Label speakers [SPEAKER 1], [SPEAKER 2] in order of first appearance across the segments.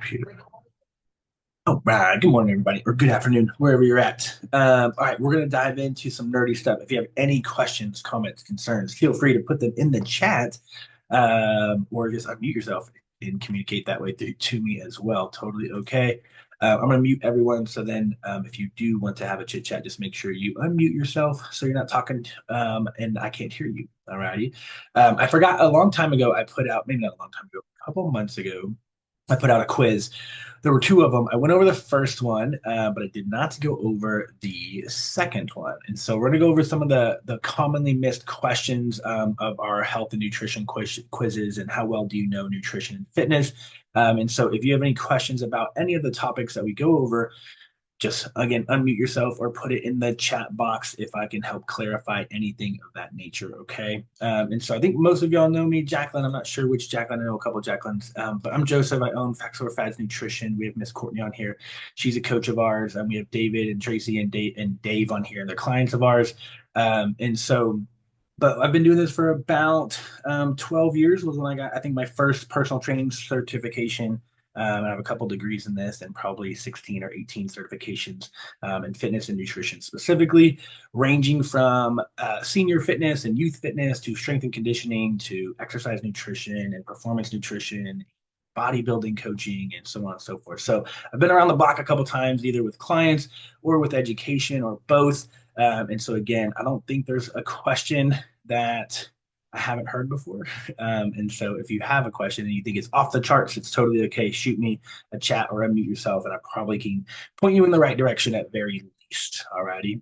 [SPEAKER 1] Here. Oh, good morning, everybody, or good afternoon, wherever you're at. All right, we're going to dive into some nerdy stuff. If you have any questions, comments, concerns, feel free to put them in the chat, or just unmute yourself and communicate that way to me as well. Totally okay. I'm going to mute everyone. So then, if you do want to have a chit chat, just make sure you unmute yourself so you're not talking and I can't hear you. All righty. I forgot a long time ago, I put out, maybe not a long time ago, a couple months ago, I put out a quiz. There were two of them. I went over the first one, but I did not go over the second one. And so we're going to go over some of the commonly missed questions of our health and nutrition quizzes and how well do you know nutrition and fitness. And so if you have any questions about any of the topics that we go over, just again unmute yourself or put it in the chat box if I can help clarify anything of that nature. Okay. And so I think most of y'all know me, Jacqueline. I'm not sure which Jacqueline. I know a couple of Jacquelines, but I'm Joseph. I own Facts Over Fads Nutrition. We have Miss Courtney on here. She's a coach of ours. And we have David and Tracy and Dave on here. They're clients of ours. And so but I've been doing this for about 12 years was when I got, I think, my first personal training certification. I have a couple degrees in this and probably 16 or 18 certifications in fitness and nutrition specifically, ranging from senior fitness and youth fitness to strength and conditioning to exercise nutrition and performance nutrition, bodybuilding coaching, and so on and so forth. So I've been around the block a couple times, either with clients or with education or both. And so again, I don't think there's a question that I haven't heard before. And so if you have a question and you think it's off the charts, it's totally okay. Shoot me a chat or unmute yourself, and I probably can point you in the right direction at very least. Alrighty.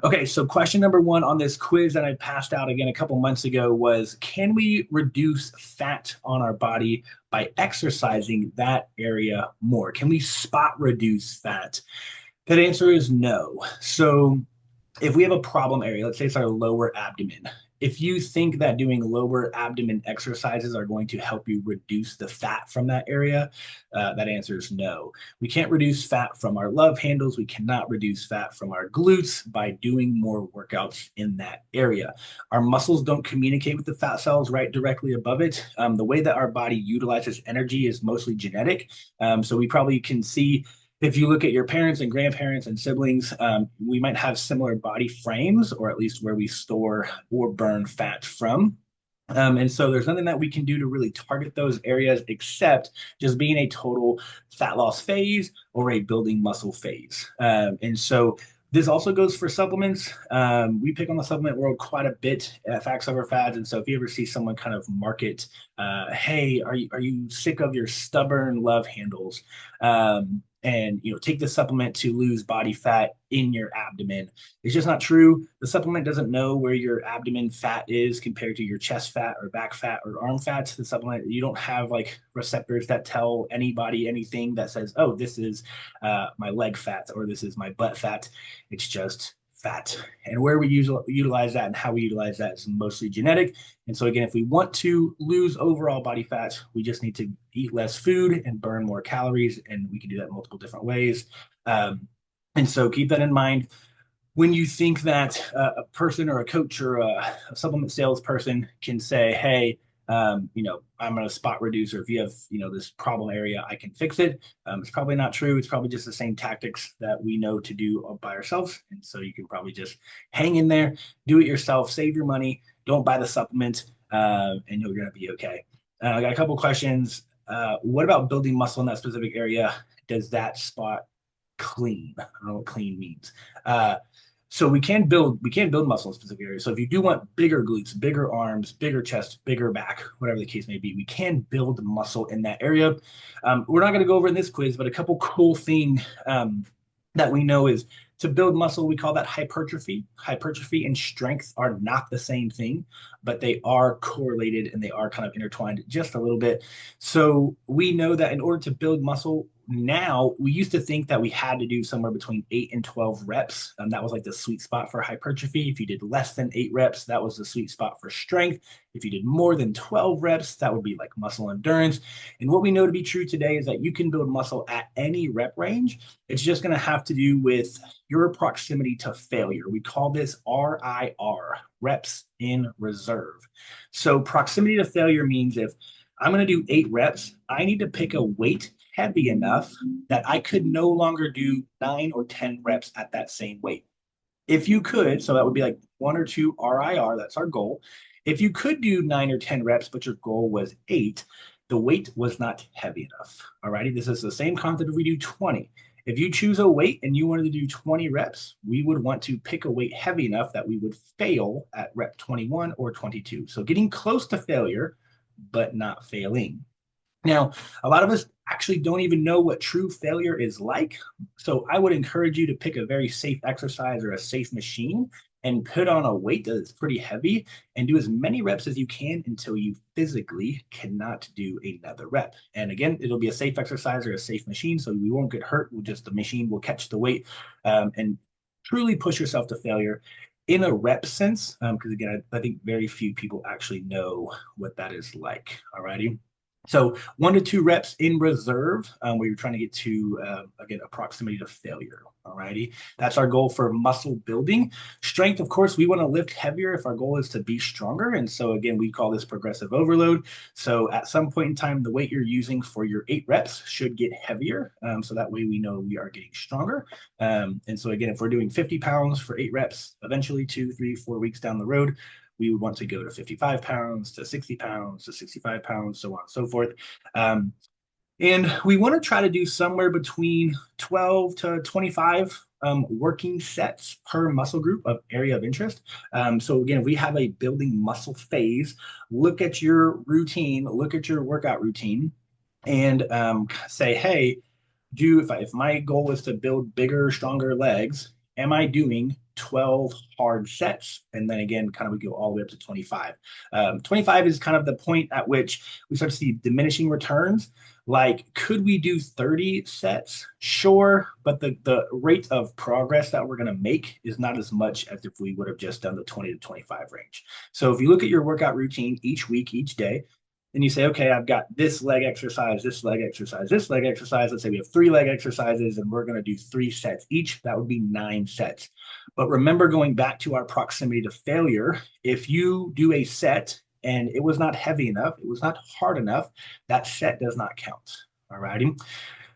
[SPEAKER 1] Okay, so question number one on this quiz that I passed out again a couple months ago was, can we reduce fat on our body by exercising that area more? Can we spot reduce fat? That answer is no. So if we have a problem area, let's say it's our lower abdomen, if you think that doing lower abdomen exercises are going to help you reduce the fat from that area, that answer is no. We can't reduce fat from our love handles. We cannot reduce fat from our glutes by doing more workouts in that area. Our muscles don't communicate with the fat cells right directly above it. The way that our body utilizes energy is mostly genetic. So we probably can see if you look at your parents and grandparents and siblings, we might have similar body frames, or at least where we store or burn fat from. And so there's nothing that we can do to really target those areas except just being a total fat loss phase or a building muscle phase. And so this also goes for supplements. We pick on the supplement world quite a bit at Facts Over Fads. And so if you ever see someone kind of market, hey, are you sick of your stubborn love handles? And take the supplement to lose body fat in your abdomen. It's just not true. The supplement doesn't know where your abdomen fat is compared to your chest fat or back fat or arm fat. The supplement, you don't have like receptors that tell anybody anything that says, oh, this is my leg fat or this is my butt fat. It's just fat. And where we utilize that and how we utilize that is mostly genetic. And so again, if we want to lose overall body fat, we just need to eat less food and burn more calories. And we can do that in multiple different ways. And so keep that in mind when you think that a person or a coach or a supplement salesperson can say, hey, I'm going to spot reduce, or if you have, this problem area, I can fix it. It's probably not true. It's probably just the same tactics that we know to do by ourselves. And so you can probably just hang in there, do it yourself, save your money, don't buy the supplement, and you're going to be okay. I got a couple questions. What about building muscle in that specific area? Does that spot clean? I don't know what clean means. So we can build muscle in specific areas. So if you do want bigger glutes, bigger arms, bigger chest, bigger back, whatever the case may be, we can build muscle in that area. We're not going to go over in this quiz, but a couple cool thing that we know is to build muscle, we call that hypertrophy. Hypertrophy and strength are not the same thing, but they are correlated and they are kind of intertwined just a little bit. So we know that in order to build muscle, now we used to think that we had to do somewhere between 8 and 12 reps. That was like the sweet spot for hypertrophy. If you did less than 8 reps, that was the sweet spot for strength. If you did more than 12 reps, that would be like muscle endurance. And what we know to be true today is that you can build muscle at any rep range. It's just going to have to do with your proximity to failure. We call this RIR, reps in reserve. So proximity to failure means if I'm going to do 8 reps. I need to pick a weight heavy enough that I could no longer do 9 or 10 reps at that same weight. If you could, so that would be like 1 or 2 RIR, that's our goal. If you could do 9 or 10 reps, but your goal was 8, the weight was not heavy enough. All righty. This is the same concept if we do 20. If you choose a weight and you wanted to do 20 reps, we would want to pick a weight heavy enough that we would fail at rep 21 or 22. So getting close to failure, but not failing. Now, a lot of us actually don't even know what true failure is like. So I would encourage you to pick a very safe exercise or a safe machine and put on a weight that is pretty heavy and do as many reps as you can until you physically cannot do another rep. And again, it'll be a safe exercise or a safe machine, so we won't get hurt. We'll just the machine will catch the weight and truly push yourself to failure in a rep sense. Because again, I think very few people actually know what that is like. All righty. So 1 to 2 reps in reserve, where you're trying to get to, again, a proximity to failure. All righty. That's our goal for muscle building. Strength, of course, we want to lift heavier if our goal is to be stronger. And so, again, we call this progressive overload. So at some point in time, the weight you're using for your 8 reps should get heavier. So that way we know we are getting stronger. And so, again, if we're doing 50 pounds for 8 reps, eventually 2, 3, 4 weeks down the road, we would want to go to 55 pounds, to 60 pounds, to 65 pounds, so on and so forth. And we want to try to do somewhere between 12 to 25 working sets per muscle group of area of interest. So again, if we have a building muscle phase, look at your routine, look at your workout routine, and say, hey, if my goal is to build bigger, stronger legs, am I doing 12 hard sets? And then again, kind of we go all the way up to 25. 25 is kind of the point at which we start to see diminishing returns. Like, could we do 30 sets? Sure, but the rate of progress that we're going to make is not as much as if we would have just done the 20 to 25 range. So if you look at your workout routine each week, each day, and you say, okay, I've got this leg exercise, this leg exercise, this leg exercise. Let's say we have 3 leg exercises and we're going to do 3 sets each. That would be 9 sets. But remember, going back to our proximity to failure, if you do a set and it was not heavy enough, it was not hard enough, that set does not count. All righty.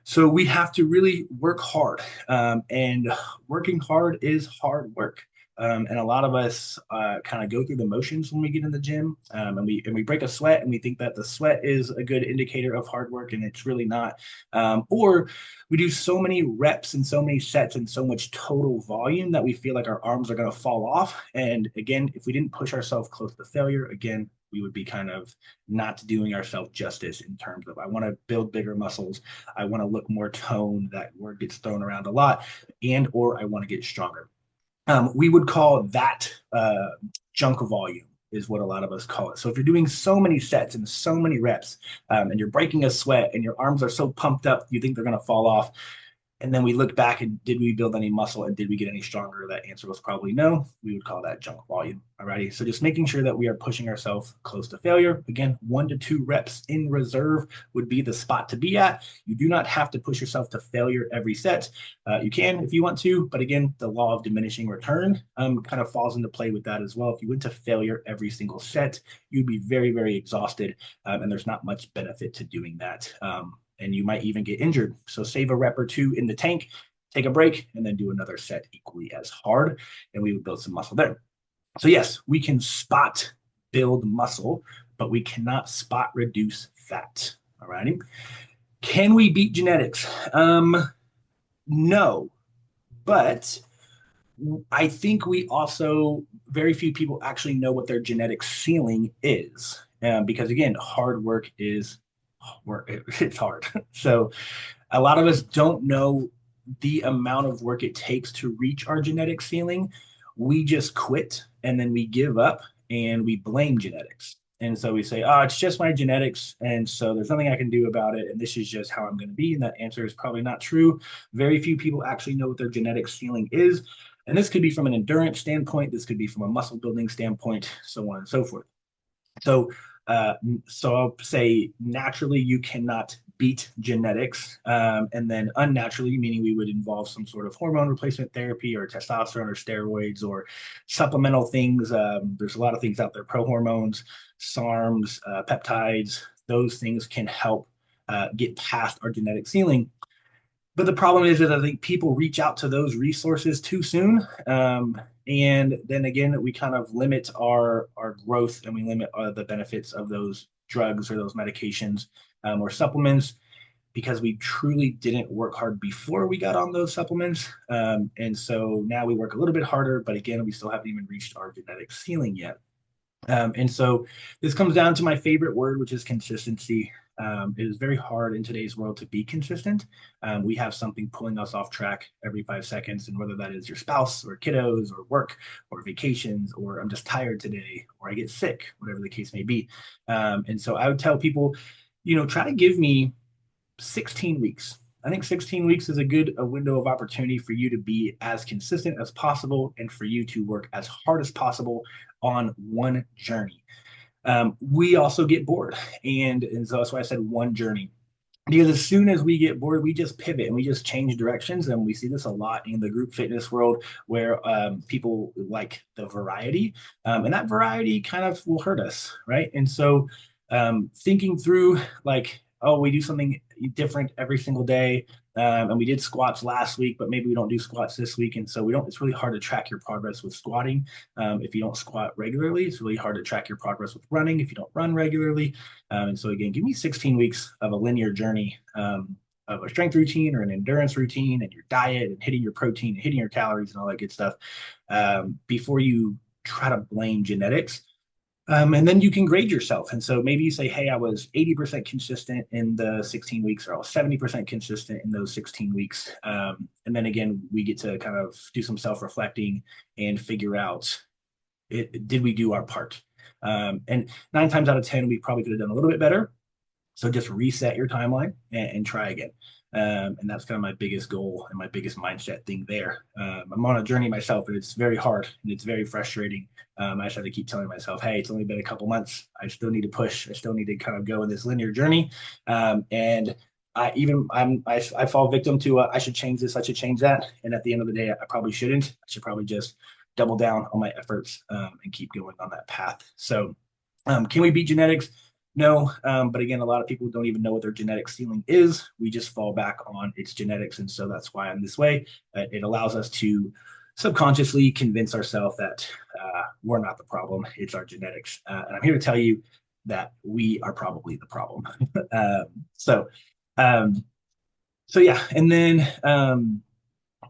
[SPEAKER 1] So we have to really work hard, and working hard is hard work. And a lot of us kind of go through the motions when we get in the gym, and we break a sweat, and we think that the sweat is a good indicator of hard work, and it's really not. Or we do so many reps and so many sets and so much total volume that we feel like our arms are going to fall off. And again, if we didn't push ourselves close to failure, again, we would be kind of not doing ourselves justice in terms of I want to build bigger muscles, I want to look more toned. That word gets thrown around a lot, and or I want to get stronger. We would call that junk volume is what a lot of us call it. So if you're doing so many sets and so many reps, and you're breaking a sweat and your arms are so pumped up, you think they're going to fall off, and then we look back and did we build any muscle and did we get any stronger? That answer was probably no. We would call that junk volume. Alrighty. So just making sure that we are pushing ourselves close to failure. Again, 1 to 2 reps in reserve would be the spot to be at. You do not have to push yourself to failure every set. You can if you want to, but again, the law of diminishing return kind of falls into play with that as well. If you went to failure every single set, you'd be very, very exhausted, and there's not much benefit to doing that. And you might even get injured. So save a rep or two in the tank, take a break, and then do another set equally as hard, and we would build some muscle there. So yes, we can spot build muscle, but we cannot spot reduce fat. All righty. Can we beat genetics? No, but I think we also very few people actually know what their genetic ceiling is, because again, hard work is work. It's hard. So a lot of us don't know the amount of work it takes to reach our genetic ceiling. We just quit and then we give up and we blame genetics. And so we say, oh, it's just my genetics. And so there's nothing I can do about it. And this is just how I'm going to be. And that answer is probably not true. Very few people actually know what their genetic ceiling is. And this could be from an endurance standpoint. This could be from a muscle building standpoint, so on and so forth. So, so I'll say naturally you cannot beat genetics, and then unnaturally, meaning we would involve some sort of hormone replacement therapy or testosterone or steroids or supplemental things. There's a lot of things out there: pro hormones, SARMs, peptides, those things can help get past our genetic ceiling. But the problem is that I think people reach out to those resources too soon. And then again, we kind of limit our growth and we limit the benefits of those drugs or those medications or supplements because we truly didn't work hard before we got on those supplements. And so now we work a little bit harder, but again, we still haven't even reached our genetic ceiling yet. And so this comes down to my favorite word, which is consistency. It is very hard in today's world to be consistent. We have something pulling us off track every 5 seconds, and whether that is your spouse or kiddos or work or vacations or I'm just tired today or I get sick, whatever the case may be. And so I would tell people, try to give me 16 weeks. I think 16 weeks is a window of opportunity for you to be as consistent as possible and for you to work as hard as possible on one journey. We also get bored, and so that's why I said one journey. Because as soon as we get bored, we just pivot and we just change directions. And we see this a lot in the group fitness world where people like the variety, and that variety kind of will hurt us, right? And so thinking through like, oh, we do something different every single day. And we did squats last week, but maybe we don't do squats this week. And so we don't, it's really hard to track your progress with squatting. If you don't squat regularly, it's really hard to track your progress with running if you don't run regularly. And so again, give me 16 weeks of a linear journey of a strength routine or an endurance routine and your diet and hitting your protein and hitting your calories and all that good stuff before you try to blame genetics. And then you can grade yourself. And so maybe you say, hey, I was 80% consistent in the 16 weeks, or I was 70% consistent in those 16 weeks. And then again, we get to kind of do some self reflecting and figure out did we do our part? And 9 times out of 10, we probably could have done a little bit better. So just reset your timeline and try again. And that's kind of my biggest goal and my biggest mindset thing there. I'm on a journey myself, and it's very hard and it's very frustrating. I just have to keep telling myself, hey, it's only been a couple months. I still need to push. I still need to kind of go in this linear journey. And I fall victim to I should change this, I should change that. And at the end of the day, I probably shouldn't. I should probably just double down on my efforts and keep going on that path. So can we beat genetics? No, but again, a lot of people don't even know what their genetic ceiling is. We just fall back on its genetics, and so that's why I'm this way. It allows us to subconsciously convince ourselves that we're not the problem; it's our genetics. And I'm here to tell you that we are probably the problem. um, so, um, so yeah, and then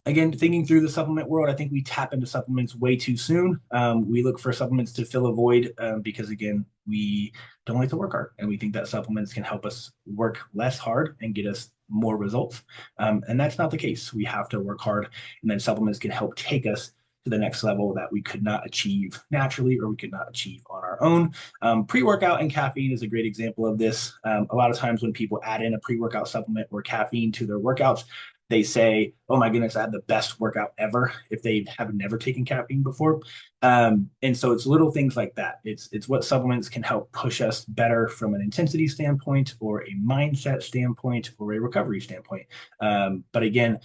[SPEAKER 1] again, thinking through the supplement world, I think we tap into supplements way too soon. We look for supplements to fill a void because, again, we don't like to work hard, and we think that supplements can help us work less hard and get us more results. And that's not the case. We have to work hard, and then supplements can help take us to the next level that we could not achieve naturally or we could not achieve on our own. Pre-workout and caffeine is a great example of this. A lot of times when people add in a pre-workout supplement or caffeine to their workouts, they say, "Oh my goodness, I had the best workout ever," if they have never taken caffeine before. And so it's little things like that. It's what supplements can help push us better from an intensity standpoint, or a mindset standpoint, or a recovery standpoint. But again,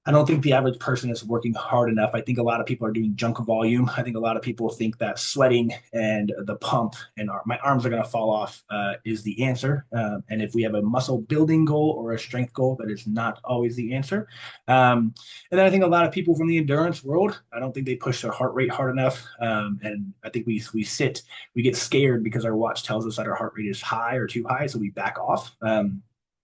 [SPEAKER 1] I don't think the average person is working hard enough. I think a lot of people are doing junk volume. I think a lot of people think that sweating and the pump and my arms are going to fall off is the answer. And if we have a muscle building goal or a strength goal, that is not always the answer. And then I think a lot of people from the endurance world, I don't think they push their heart rate hard enough. And I think we get scared because our watch tells us that our heart rate is high or too high, so we back off.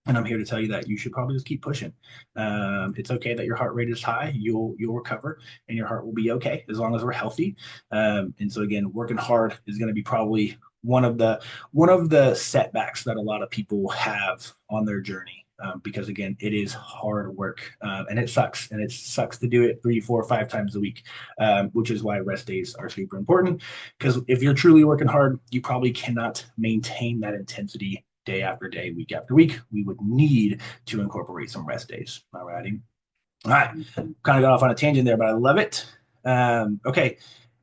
[SPEAKER 1] And I'm here to tell you that you should probably just keep pushing. It's okay that your heart rate is high. You'll recover, and your heart will be okay as long as we're healthy. And so again, working hard is going to be probably one of the setbacks that a lot of people have on their journey. Because again, it is hard work and it sucks. And it sucks to do it 3, 4, 5 times a week, which is why rest days are super important. Because if you're truly working hard, you probably cannot maintain that intensity day after day, week after week. We would need to incorporate some rest days. All righty. All right. Kind of got off on a tangent there, but I love it. Okay.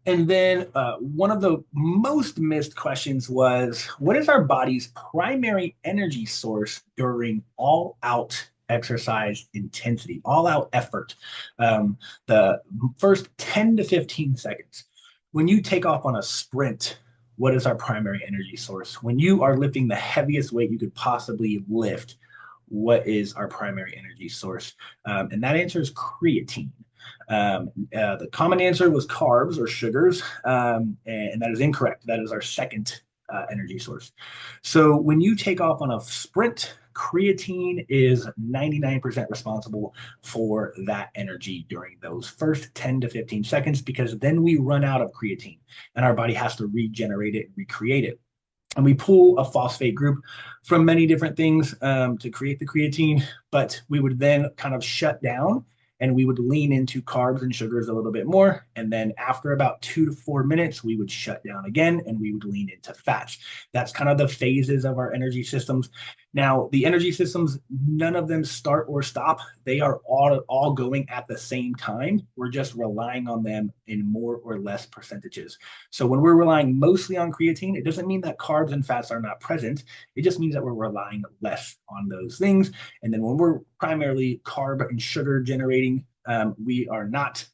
[SPEAKER 1] And then one of the most missed questions was, what is our body's primary energy source during all out exercise intensity, all out effort? The first 10 to 15 seconds. When you take off on a sprint what is our primary energy source? When you are lifting the heaviest weight you could possibly lift, what is our primary energy source? And that answer is creatine. The common answer was carbs or sugars, and that is incorrect. That is our second energy source. So when you take off on a sprint, creatine is 99% responsible for that energy during those first 10 to 15 seconds because then we run out of creatine and our body has to regenerate it and recreate it. And we pull a phosphate group from many different things to create the creatine, but we would then kind of shut down and we would lean into carbs and sugars a little bit more. And then after about 2 to 4 minutes, we would shut down again and we would lean into fats. That's kind of the phases of our energy systems. Now, the energy systems, none of them start or stop. They are all going at the same time. We're just relying on them in more or less percentages. So when we're relying mostly on creatine, it doesn't mean that carbs and fats are not present. It just means that we're relying less on those things. And then when we're primarily carb and sugar generating, we are not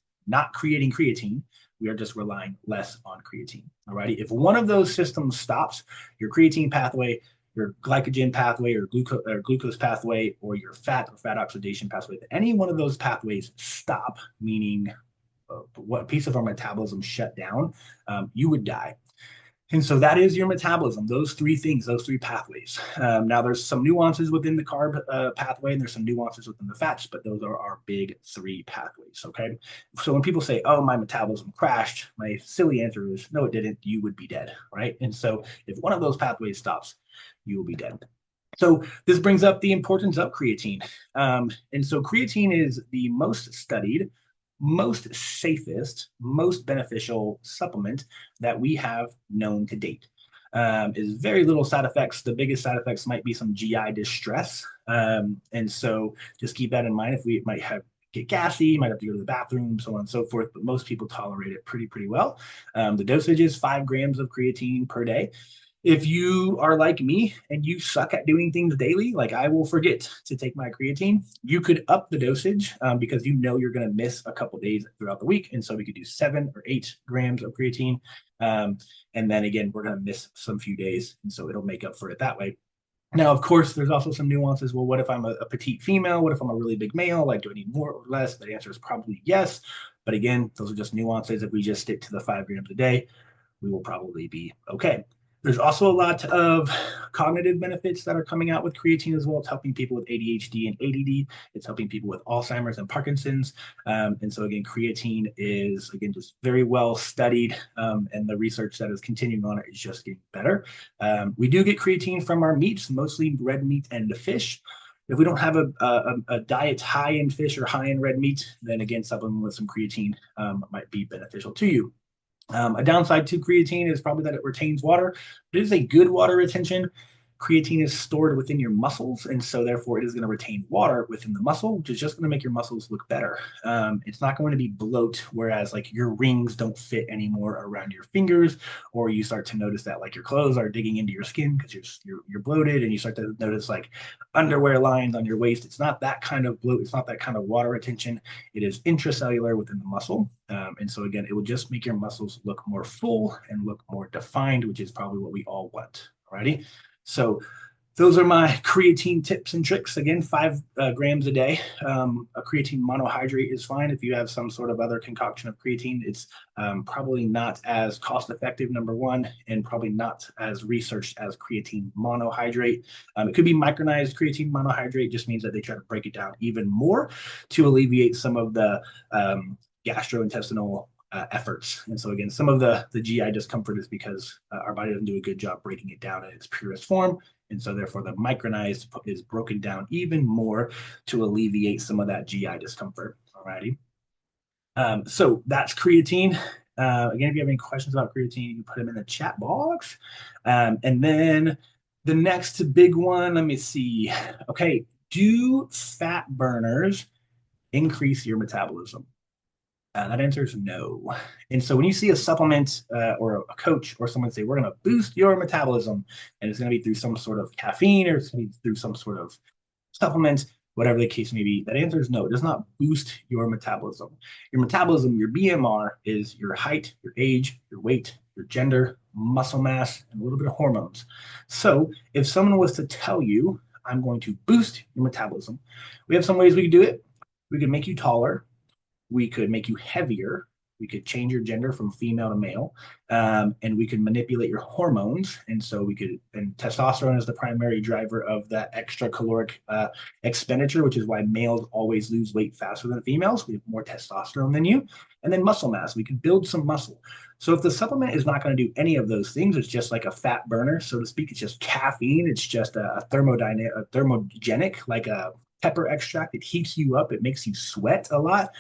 [SPEAKER 1] creating creatine. We are just relying less on creatine. Alrighty. If one of those systems stops, your creatine pathway, your glycogen pathway or glucose pathway, or your fat or fat oxidation pathway, if any one of those pathways stop, meaning what piece of our metabolism shut down, you would die. And so that is your metabolism, those three things, those three pathways. Now, there's some nuances within the carb pathway, and there's some nuances within the fats, but those are our big three pathways. Okay. So when people say, oh, my metabolism crashed, my silly answer is, no, it didn't. You would be dead. Right. And so if one of those pathways stops, you will be dead. So this brings up the importance of creatine. And so creatine is the most studied, most safest, most beneficial supplement that we have known to date. Is very little side effects. The biggest side effects might be some GI distress. And so just keep that in mind. If we might have get gassy, you might have to go to the bathroom, so on and so forth. But most people tolerate it pretty well. The dosage is 5 grams of creatine per day. If you are like me and you suck at doing things daily, like I will forget to take my creatine, you could up the dosage because you know you're going to miss a couple days throughout the week. And so we could do 7 or 8 grams of creatine. And then again, we're going to miss some few days. And so it'll make up for it that way. Now, of course, there's also some nuances. Well, what if I'm a petite female? What if I'm a really big male? Like, do I need more or less? The answer is probably yes. But again, those are just nuances. If we just stick to the 5 grams a day, we will probably be okay. There's also a lot of cognitive benefits that are coming out with creatine as well. It's helping people with ADHD and ADD. It's helping people with Alzheimer's and Parkinson's. And so again, creatine is again just very well studied, and the research that is continuing on it is just getting better. We do get creatine from our meats, mostly red meat and fish. If we don't have a diet high in fish or high in red meat, then again, supplement with some creatine might be beneficial to you. A downside to creatine is probably that it retains water. It is a good water retention. Creatine is stored within your muscles, and so therefore it is going to retain water within the muscle, which is just going to make your muscles look better. It's not going to be bloat, whereas like your rings don't fit anymore around your fingers, or you start to notice that like your clothes are digging into your skin because you're bloated, and you start to notice like underwear lines on your waist. It's not that kind of bloat. It's not that kind of water retention. It is intracellular within the muscle, and so again, it will just make your muscles look more full and look more defined, which is probably what we all want. Alrighty. So those are my creatine tips and tricks. Again, 5 grams a day. A creatine monohydrate is fine. If you have some sort of other concoction of creatine, it's probably not as cost effective, number one, and probably not as researched as creatine monohydrate. It could be micronized creatine monohydrate, just means that they try to break it down even more to alleviate some of the gastrointestinal efforts. And so again, some of the GI discomfort is because our body doesn't do a good job breaking it down in its purest form. And so therefore the micronized is broken down even more to alleviate some of that GI discomfort. Alrighty. So that's creatine. Again, if you have any questions about creatine, you can put them in the chat box. And then the next big one, let me see. Okay, do fat burners increase your metabolism? That answer is no. And so when you see a supplement or a coach or someone say, we're going to boost your metabolism, and it's going to be through some sort of caffeine or it's going to be through some sort of supplement, whatever the case may be, that answer is no. It does not boost your metabolism. Your metabolism, your BMR, is your height, your age, your weight, your gender, muscle mass, and a little bit of hormones. So if someone was to tell you, I'm going to boost your metabolism, we have some ways we could do it. We could make you taller, we could make you heavier. We could change your gender from female to male, and we could manipulate your hormones. And so we could, and testosterone is the primary driver of that extra caloric expenditure, which is why males always lose weight faster than females. We have more testosterone than you. And then muscle mass, we can build some muscle. So if the supplement is not going to do any of those things, it's just like a fat burner, so to speak. It's just caffeine. It's just a thermodynamic, a thermogenic, like a pepper extract. It heats you up. It makes you sweat a lot.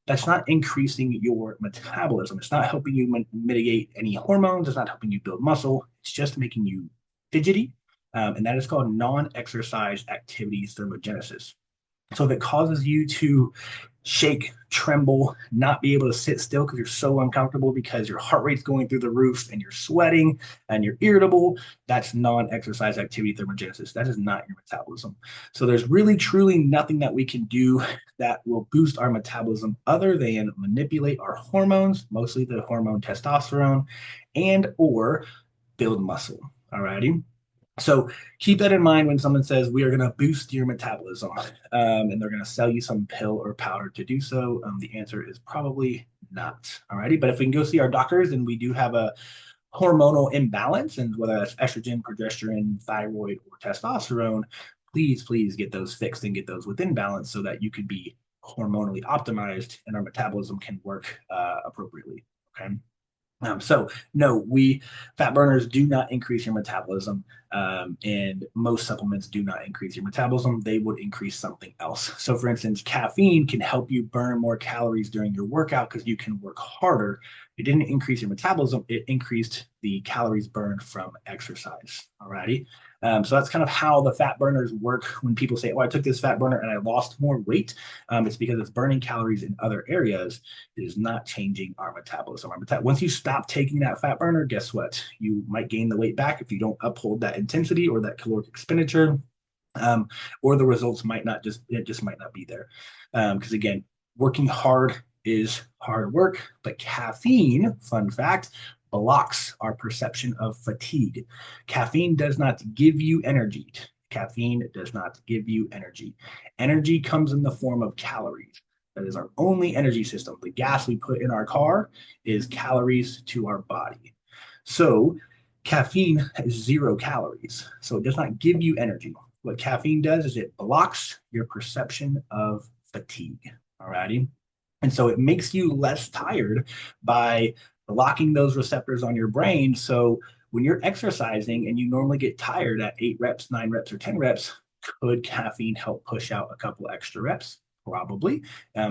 [SPEAKER 1] That's not increasing your metabolism. It's not helping you mitigate any hormones. It's not helping you build muscle. It's just making you fidgety. And that is called non exercise activity thermogenesis. So if it causes you to shake, tremble, not be able to sit still because you're so uncomfortable because your heart rate's going through the roof and you're sweating and you're irritable, that's non-exercise activity thermogenesis. That is not your metabolism. So there's really truly nothing that we can do that will boost our metabolism other than manipulate our hormones, mostly the hormone testosterone, and or build muscle. All righty. So keep that in mind when someone says we are going to boost your metabolism, and they're going to sell you some pill or powder to do so. The answer is probably not. All righty. But if we can go see our doctors and we do have a hormonal imbalance, and whether that's estrogen, progesterone, thyroid, or testosterone, please get those fixed and get those within balance so that you can be hormonally optimized and our metabolism can work appropriately. Okay. So no, we fat burners do not increase your metabolism, and most supplements do not increase your metabolism. They would increase something else. So, for instance, caffeine can help you burn more calories during your workout because you can work harder. It didn't increase your metabolism; it increased the calories burned from exercise. Alrighty. So that's kind of how the fat burners work. When people say, "Oh, I took this fat burner and I lost more weight," it's because it's burning calories in other areas. It is not changing our metabolism. Once you stop taking that fat burner, guess what? You might gain the weight back if you don't uphold that intensity or that caloric expenditure, or the results might not just it just might not be there. Because again, working hard is hard work, but caffeine, fun fact, blocks our perception of fatigue. Caffeine does not give you energy. Caffeine does not give you energy. Energy comes in the form of calories. That is our only energy system. The gas we put in our car is calories to our body. So caffeine has 0 calories. So it does not give you energy. What caffeine does is it blocks your perception of fatigue. All righty. And so it makes you less tired by blocking those receptors on your brain. So when you're exercising and you normally get tired at 8 reps, 9 reps, or 10 reps, could caffeine help push out a couple extra reps? Probably.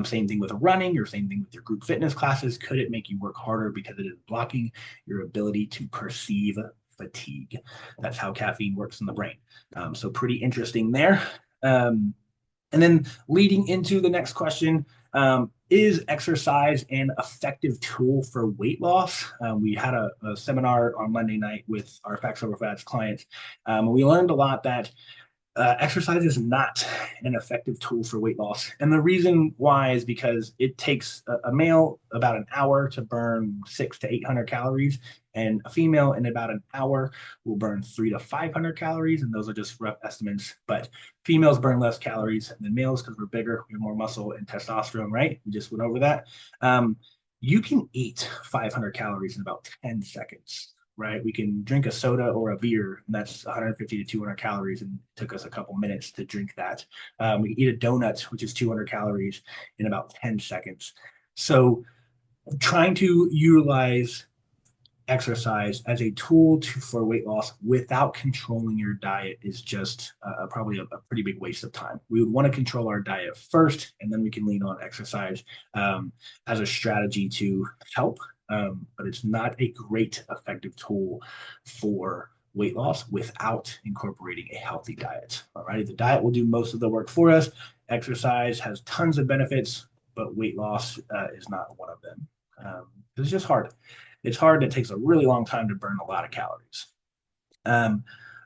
[SPEAKER 1] Same thing with running or same thing with your group fitness classes. Could it make you work harder because it is blocking your ability to perceive fatigue? That's how caffeine works in the brain. So pretty interesting there. And then leading into the next question, is exercise an effective tool for weight loss? We had a seminar on Monday night with our Facts Over Fats clients. We learned a lot that exercise is not an effective tool for weight loss. And the reason why is because it takes a male about an hour to burn 600 to 800 calories, and a female in about an hour will burn 300 to 500 calories. And those are just rough estimates. But females burn less calories than males because we're bigger, we have more muscle and testosterone, right? We just went over that. You can eat 500 calories in about 10 seconds, right? We can drink a soda or a beer, and that's 150 to 200 calories, and it took us a couple minutes to drink that. We can eat a donut, which is 200 calories, in about 10 seconds. So, trying to utilize exercise as a tool for weight loss without controlling your diet is just probably a pretty big waste of time. We would want to control our diet first, and then we can lean on exercise as a strategy to help. But it's not a great effective tool for weight loss without incorporating a healthy diet. All right, the diet will do most of the work for us. Exercise has tons of benefits, but weight loss is not one of them. It's just hard. It's hard. It takes a really long time to burn a lot of calories. Um,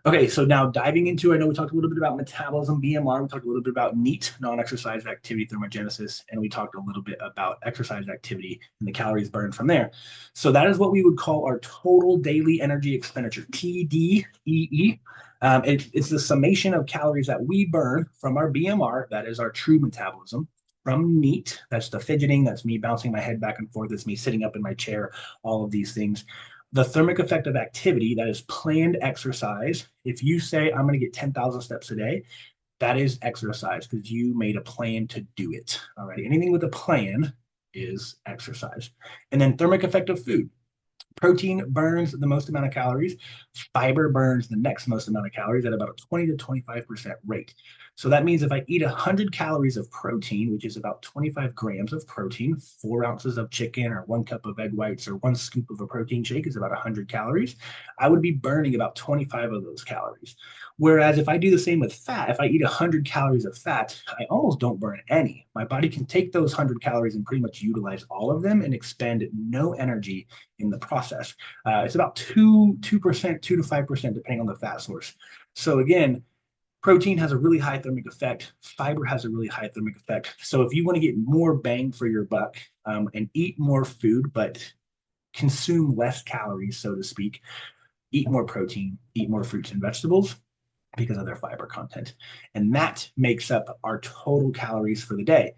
[SPEAKER 1] Okay, so now diving into, I know we talked a little bit about metabolism, BMR, we talked a little bit about NEAT, non-exercise activity thermogenesis, and we talked a little bit about exercise activity and the calories burned from there. So that is what we would call our total daily energy expenditure, TDEE. It's the summation of calories that we burn from our BMR, that is our true metabolism, from NEAT, that's the fidgeting, that's me bouncing my head back and forth, that's me sitting up in my chair, all of these things, the thermic effect of activity, that is planned exercise. If you say, I'm going to get 10,000 steps a day, that is exercise because you made a plan to do it. All right. Anything with a plan is exercise. And then thermic effect of food. Protein burns the most amount of calories. Fiber burns the next most amount of calories at about a 20 to 25% rate. So that means if I eat 100 calories of protein, which is about 25 grams of protein, 4 ounces of chicken or 1 cup of egg whites or 1 scoop of a protein shake is about 100 calories, I would be burning about 25 of those calories. Whereas if I do the same with fat, if I eat 100 calories of fat, I almost don't burn any. My body can take those 100 calories and pretty much utilize all of them and expend no energy in the process. It's about 2%, 2 to 5%, depending on the fat source. So again, protein has a really high thermic effect. Fiber has a really high thermic effect. So if you want to get more bang for your buck and eat more food, but consume less calories, so to speak, eat more protein, eat more fruits and vegetables because of their fiber content. And that makes up our total calories for the day.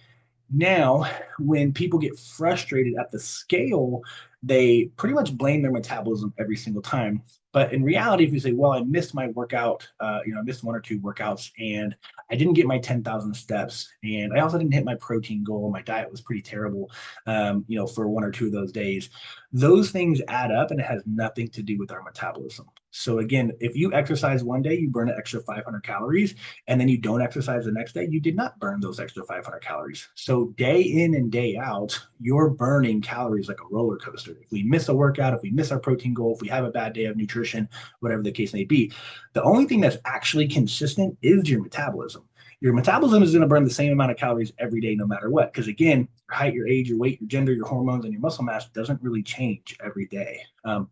[SPEAKER 1] Now, when people get frustrated at the scale, they pretty much blame their metabolism every single time. But in reality, if you say, well, I missed my workout, I missed 1 or 2 workouts and I didn't get my 10,000 steps. And I also didn't hit my protein goal. My diet was pretty terrible, for 1 or 2 of those days. Those things add up and it has nothing to do with our metabolism. So again, if you exercise one day, you burn an extra 500 calories and then you don't exercise the next day, you did not burn those extra 500 calories. So day in and day out, you're burning calories like a roller coaster. If we miss a workout, if we miss our protein goal, if we have a bad day of nutrition, whatever the case may be, the only thing that's actually consistent is your metabolism. Your metabolism is going to burn the same amount of calories every day, no matter what. Because again, your height, your age, your weight, your gender, your hormones, and your muscle mass doesn't really change every day.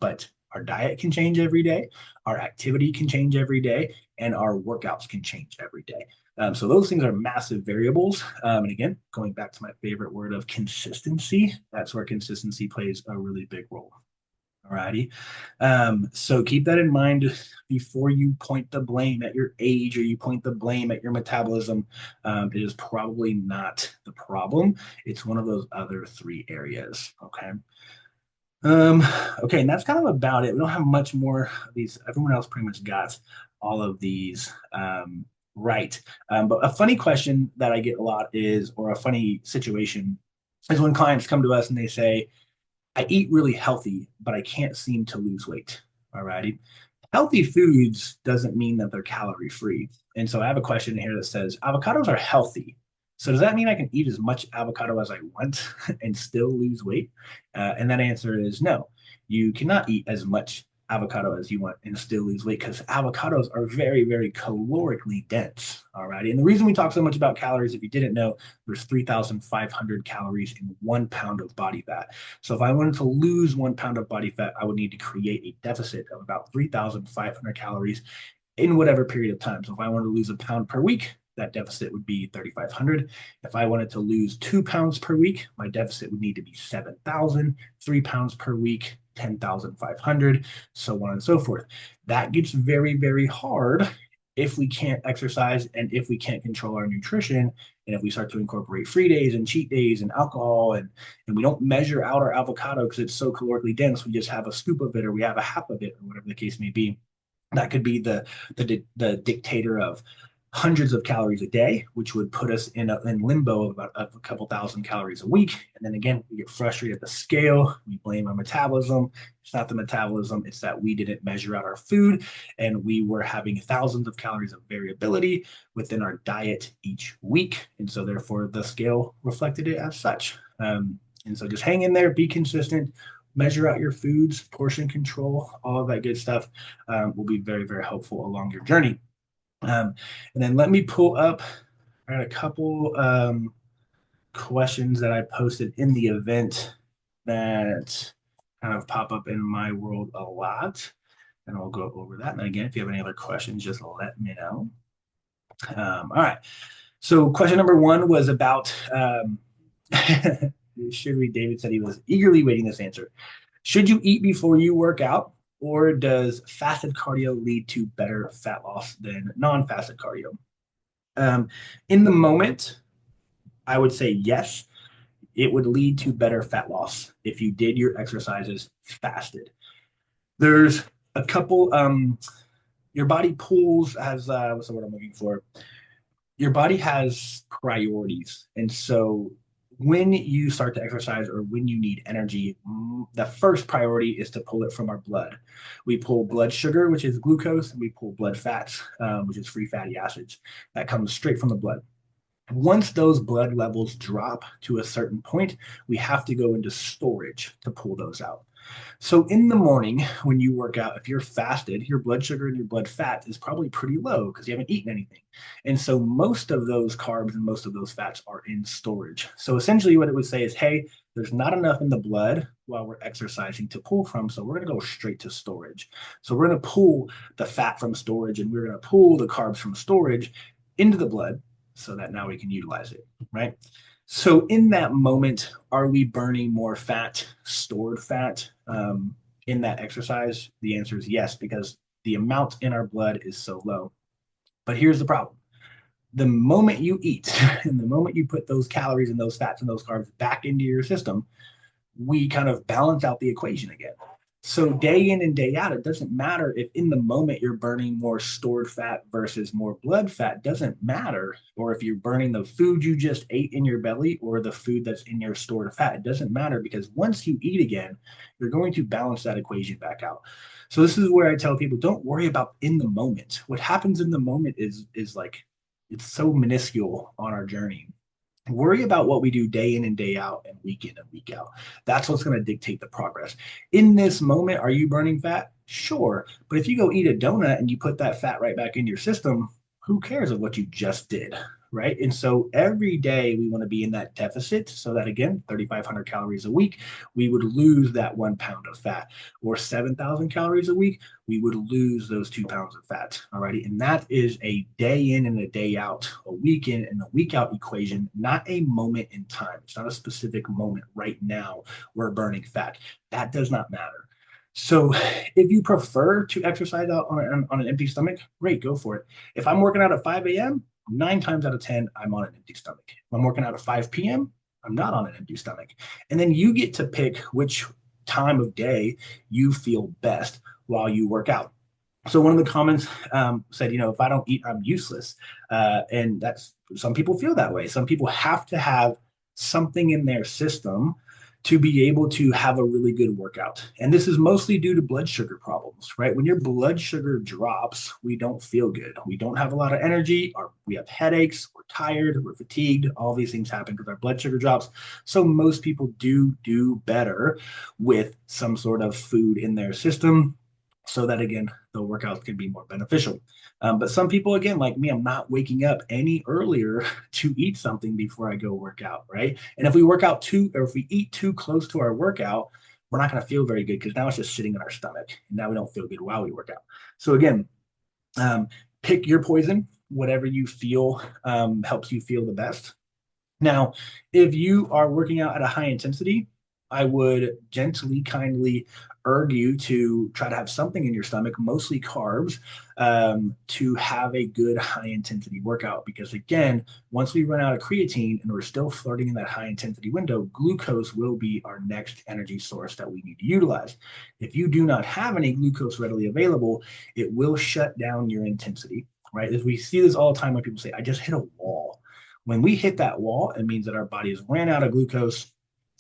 [SPEAKER 1] But our diet can change every day, our activity can change every day, and our workouts can change every day. So those things are massive variables. And again, going back to my favorite word of consistency, that's where consistency plays a really big role. Alrighty. So keep that in mind before you point the blame at your age or you point the blame at your metabolism. It is probably not the problem. It's one of those other 3 areas. Okay. Um, okay, and that's kind of about it. We don't have much more of these. Everyone else pretty much got all of these right. But a funny question that I get a lot is, or a funny situation, is when clients come to us and they say, I eat really healthy, but I can't seem to lose weight. All righty. Healthy foods doesn't mean that they're calorie free. And so I have a question here that says avocados are healthy. So does that mean I can eat as much avocado as I want and still lose weight? And that answer is no. You cannot eat as much avocado as you want and still lose weight because avocados are very, very calorically dense. All right. And the reason we talk so much about calories, if you didn't know, there's 3,500 calories in 1 pound of body fat. So if I wanted to lose 1 pound of body fat, I would need to create a deficit of about 3,500 calories in whatever period of time. So if I wanted to lose a pound per week, that deficit would be 3,500. If I wanted to lose 2 pounds per week, my deficit would need to be 7,000. 3 pounds per week, 10,500, so on and so forth. That gets very, very hard if we can't exercise and if we can't control our nutrition and if we start to incorporate free days and cheat days and alcohol and we don't measure out our avocado because it's so calorically dense, we just have a scoop of it or we have a half of it or whatever the case may be. That could be the dictator of hundreds of calories a day, which would put us in limbo of about a couple thousand calories a week. And then again, we get frustrated at the scale. We blame our metabolism. It's not the metabolism, it's that we didn't measure out our food and we were having thousands of calories of variability within our diet each week. And so, therefore, the scale reflected it as such. And so, just hang in there, be consistent, measure out your foods, portion control, all of that good stuff will be very, very helpful along your journey. And then let me pull up, I got a couple questions that I posted in the event that kind of pop up in my world a lot. and I'll go over that. And again, if you have any other questions, just let me know. All right. So question number one was about should we? David said he was eagerly waiting this answer. Should you eat before you work out, or does fasted cardio lead to better fat loss than non-fasted cardio? Um, in the moment, I would say yes. It would lead to better fat loss if you did your exercises fasted. There's a couple. Your body pulls has what's the word I'm looking for? Your body has priorities. And so when you start to exercise or when you need energy, the first priority is to pull it from our blood. We pull blood sugar, which is glucose, and we pull blood fats, which is free fatty acids. That comes straight from the blood. Once those blood levels drop to a certain point, we have to go into storage to pull those out. So in the morning, when you work out, if you're fasted, your blood sugar and your blood fat is probably pretty low because you haven't eaten anything. And so most of those carbs and most of those fats are in storage. So essentially, what it would say is, hey, there's not enough in the blood while we're exercising to pull from. So we're going to go straight to storage. So we're going to pull the fat from storage and we're going to pull the carbs from storage into the blood so that now we can utilize it, right? So in that moment, are we burning more fat, stored fat, in that exercise? The answer is yes, because the amount in our blood is so low. But here's the problem. The moment you eat and the moment you put those calories and those fats and those carbs back into your system, we kind of balance out the equation again. So day in and day out, it doesn't matter if in the moment you're burning more stored fat versus more blood fat, doesn't matter. Or if you're burning the food you just ate in your belly or the food that's in your stored fat, it doesn't matter because once you eat again, you're going to balance that equation back out. So this is where I tell people, don't worry about in the moment. What happens in the moment is like it's so minuscule on our journey. Worry about what we do day in and day out and week in and week out. That's what's going to dictate the progress. In this moment, are you burning fat? Sure. But if you go eat a donut and you put that fat right back in your system, who cares of what you just did? Right. And so every day we want to be in that deficit so that again, 3,500 calories a week, we would lose that 1 pound of fat, or 7,000 calories a week, we would lose those 2 pounds of fat. All righty. And that is a day in and a day out, a week in and a week out equation, not a moment in time. It's not a specific moment right now we're burning fat. That does not matter. So if you prefer to exercise out on an empty stomach, great, go for it. If I'm working out at 5 a.m., 9 times out of 10, I'm on an empty stomach. If I'm working out at 5 p.m., I'm not on an empty stomach. And then you get to pick which time of day you feel best while you work out. So one of the comments said, if I don't eat, I'm useless. And that's some people feel that way. Some people have to have something in their system to be able to have a really good workout. And this is mostly due to blood sugar problems, right? When your blood sugar drops, we don't feel good. We don't have a lot of energy, or we have headaches, we're tired, we're fatigued. All these things happen because our blood sugar drops. So most people do better with some sort of food in their system so that again the workouts can be more beneficial. But some people, again, like me, I'm not waking up any earlier to eat something before I go work out, right? And if we work out too, or if we eat too close to our workout, we're not going to feel very good because now it's just sitting in our stomach, and now we don't feel good while we work out. So again, um, pick your poison, whatever you feel helps you feel the best. Now, if you are working out at a high intensity, I would gently, kindly urge you to try to have something in your stomach, mostly carbs, to have a good high intensity workout. Because again, once we run out of creatine and we're still flirting in that high intensity window, glucose will be our next energy source that we need to utilize. If you do not have any glucose readily available, it will shut down your intensity, right? As we see this all the time when people say, I just hit a wall. When we hit that wall, it means that our body has ran out of glucose,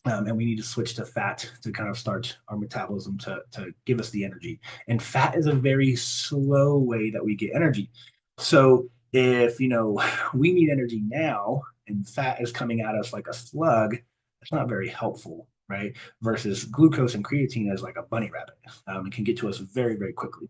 [SPEAKER 1] and we need to switch to fat to kind of start our metabolism to give us the energy. And fat is a very slow way that we get energy. So if we need energy now and fat is coming at us like a slug, it's not very helpful, right? Versus glucose and creatine as like a bunny rabbit. It can get to us very, very quickly.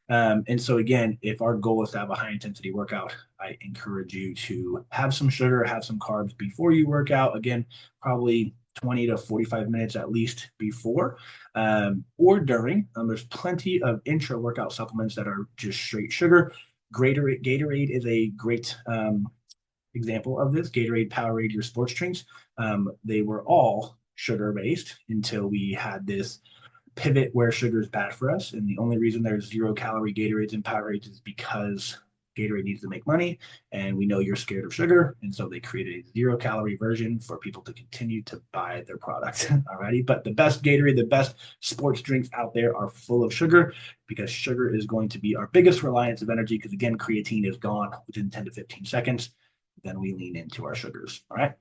[SPEAKER 1] And so again, if our goal is to have a high intensity workout, I encourage you to have some sugar, have some carbs before you work out. Again, probably 20 to 45 minutes at least before or during. There's plenty of intra workout supplements that are just straight sugar. Gatorade is a great example of this. Gatorade, Powerade, your sports drinks. They were all sugar based until we had this pivot where sugar is bad for us. And the only reason there's 0 calorie Gatorades and Powerades is because Gatorade needs to make money. And we know you're scared of sugar. And so they created a 0 calorie version for people to continue to buy their products. Alrighty. But the best Gatorade, the best sports drinks out there are full of sugar because sugar is going to be our biggest reliance of energy. Because again, creatine is gone within 10 to 15 seconds. Then we lean into our sugars. All right.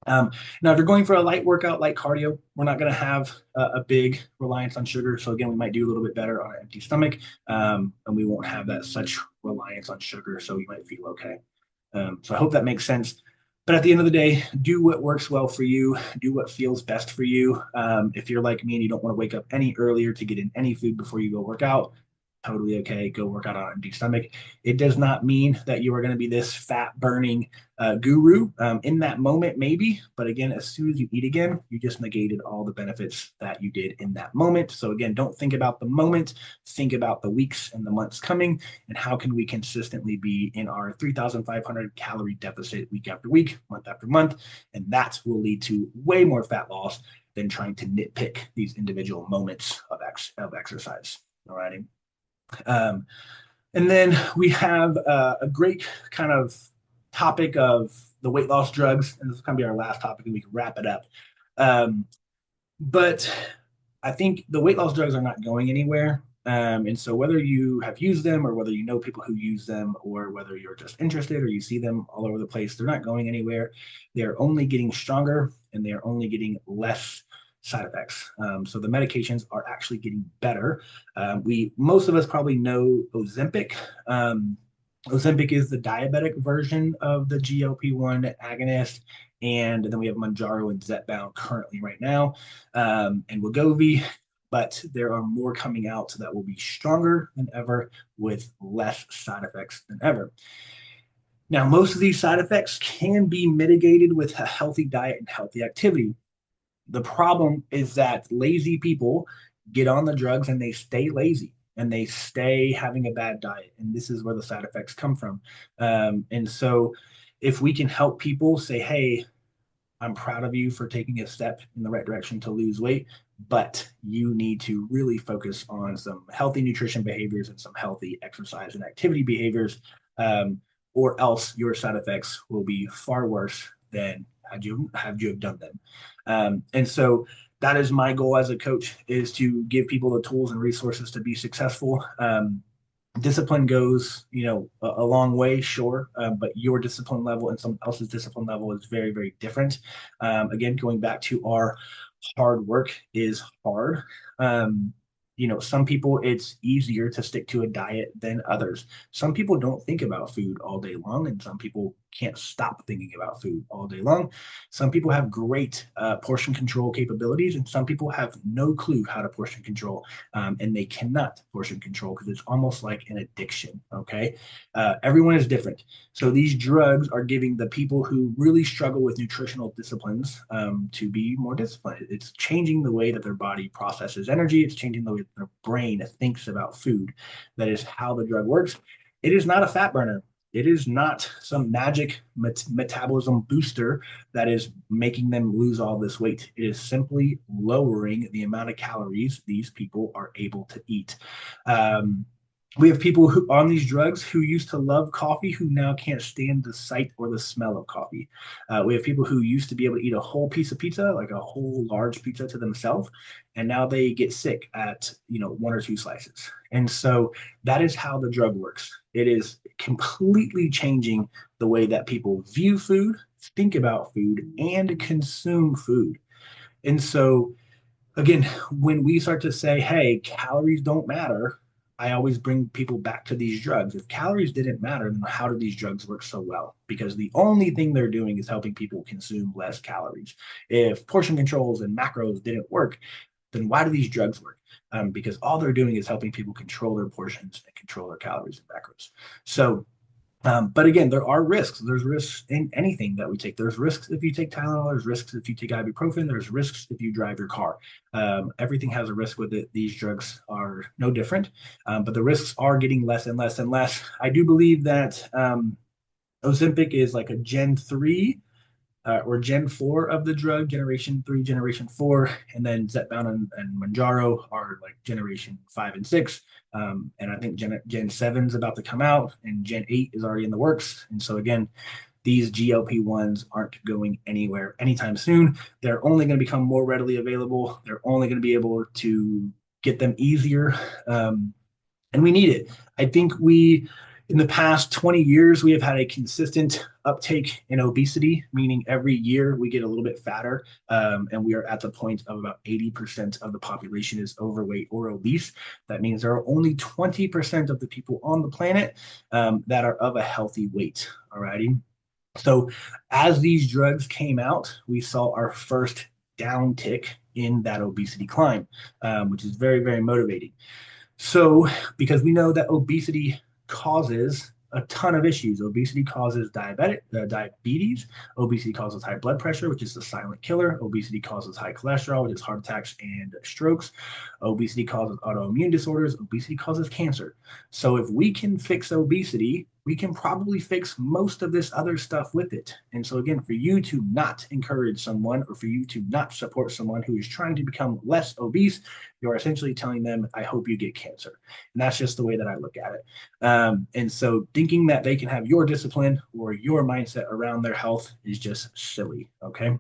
[SPEAKER 1] Now, if you're going for a light workout, light cardio, we're not going to have a big reliance on sugar. So again, we might do a little bit better on an empty stomach, and we won't have that such reliance on sugar. So you might feel okay. So I hope that makes sense. But at the end of the day, do what works well for you. Do what feels best for you. If you're like me and you don't want to wake up any earlier to get in any food before you go work out, totally okay. Go work out on an empty stomach. It does not mean that you are going to be this fat burning guru in that moment, maybe. But again, as soon as you eat again, you just negated all the benefits that you did in that moment. So again, don't think about the moment. Think about the weeks and the months coming, and how can we consistently be in our 3,500 calorie deficit week after week, month after month, and that will lead to way more fat loss than trying to nitpick these individual moments of exercise. All righty. Um, and then we have a great kind of topic of the weight loss drugs, and this is going to be our last topic, and we can wrap it up. But I think the weight loss drugs are not going anywhere. And so whether you have used them or whether you know people who use them or whether you're just interested or you see them all over the place, they're not going anywhere. They're only getting stronger and they are only getting less side effects. So the medications are actually getting better. We most of us probably know Ozempic. Ozempic is the diabetic version of the GLP-1 agonist, and then we have Mounjaro and Zepbound currently right now, and Wegovy. But there are more coming out that will be stronger than ever with less side effects than ever. Now, most of these side effects can be mitigated with a healthy diet and healthy activity. The problem is that lazy people get on the drugs and they stay lazy and they stay having a bad diet. And this is where the side effects come from. And so, if we can help people say, hey, I'm proud of you for taking a step in the right direction to lose weight, but you need to really focus on some healthy nutrition behaviors and some healthy exercise and activity behaviors, or else your side effects will be far worse than had you have done them. And so that is my goal as a coach is to give people the tools and resources to be successful. Discipline goes, a long way, sure, but your discipline level and someone else's discipline level is very, very different. Again, going back to our hard work is hard. Um, some people it's easier to stick to a diet than others. Some people don't think about food all day long, and some people can't stop thinking about food all day long. Some people have great portion control capabilities, and some people have no clue how to portion control, and they cannot portion control because it's almost like an addiction. Okay, everyone is different. So these drugs are giving the people who really struggle with nutritional disciplines to be more disciplined. It's changing the way that their body processes energy. It's changing the way that their brain thinks about food. That is how the drug works. It is not a fat burner. It is not some magic metabolism booster that is making them lose all this weight. It is simply lowering the amount of calories these people are able to eat. We have people who on these drugs who used to love coffee who now can't stand the sight or the smell of coffee. We have people who used to be able to eat a whole piece of pizza, like a whole large pizza to themselves, and now they get sick at one or two slices. And so that is how the drug works. It is completely changing the way that people view food, think about food, and consume food. And so again, when we start to say, hey, calories don't matter, I always bring people back to these drugs. If calories didn't matter, then how do these drugs work so well? Because the only thing they're doing is helping people consume less calories. If portion controls and macros didn't work, then why do these drugs work? Because all they're doing is helping people control their portions and control their calories and macros. So But again, there are risks. There's risks in anything that we take. There's risks if you take Tylenol. There's risks if you take ibuprofen. There's risks if you drive your car. Everything has a risk with it. These drugs are no different, but the risks are getting less and less and less. I do believe that Ozempic is like a Gen 3 or Gen 4 of the drug, Generation 3, Generation 4, and then Zepbound and Manjaro are like Generation 5 and 6. And I think Gen 7 is about to come out, and Gen 8 is already in the works. And so, again, these GLP-1s aren't going anywhere anytime soon. They're only going to become more readily available. They're only going to be able to get them easier. And we need it. I think in the past 20 years, we have had a consistent uptake in obesity, meaning every year we get a little bit fatter. And we are at the point of about 80% of the population is overweight or obese. That means there are only 20% of the people on the planet that are of a healthy weight. All righty. So as these drugs came out, we saw our first downtick in that obesity climb, which is very, very motivating. So, because we know that obesity causes a ton of issues. Obesity causes diabetes. Obesity causes high blood pressure, which is the silent killer. Obesity causes high cholesterol, which is heart attacks and strokes. Obesity causes autoimmune disorders. Obesity causes cancer. So, if we can fix obesity, we can probably fix most of this other stuff with it. And so, again, for you to not encourage someone or for you to not support someone who is trying to become less obese, you're essentially telling them, I hope you get cancer. And that's just the way that I look at it. And so thinking that they can have your discipline or your mindset around their health is just silly. Okay.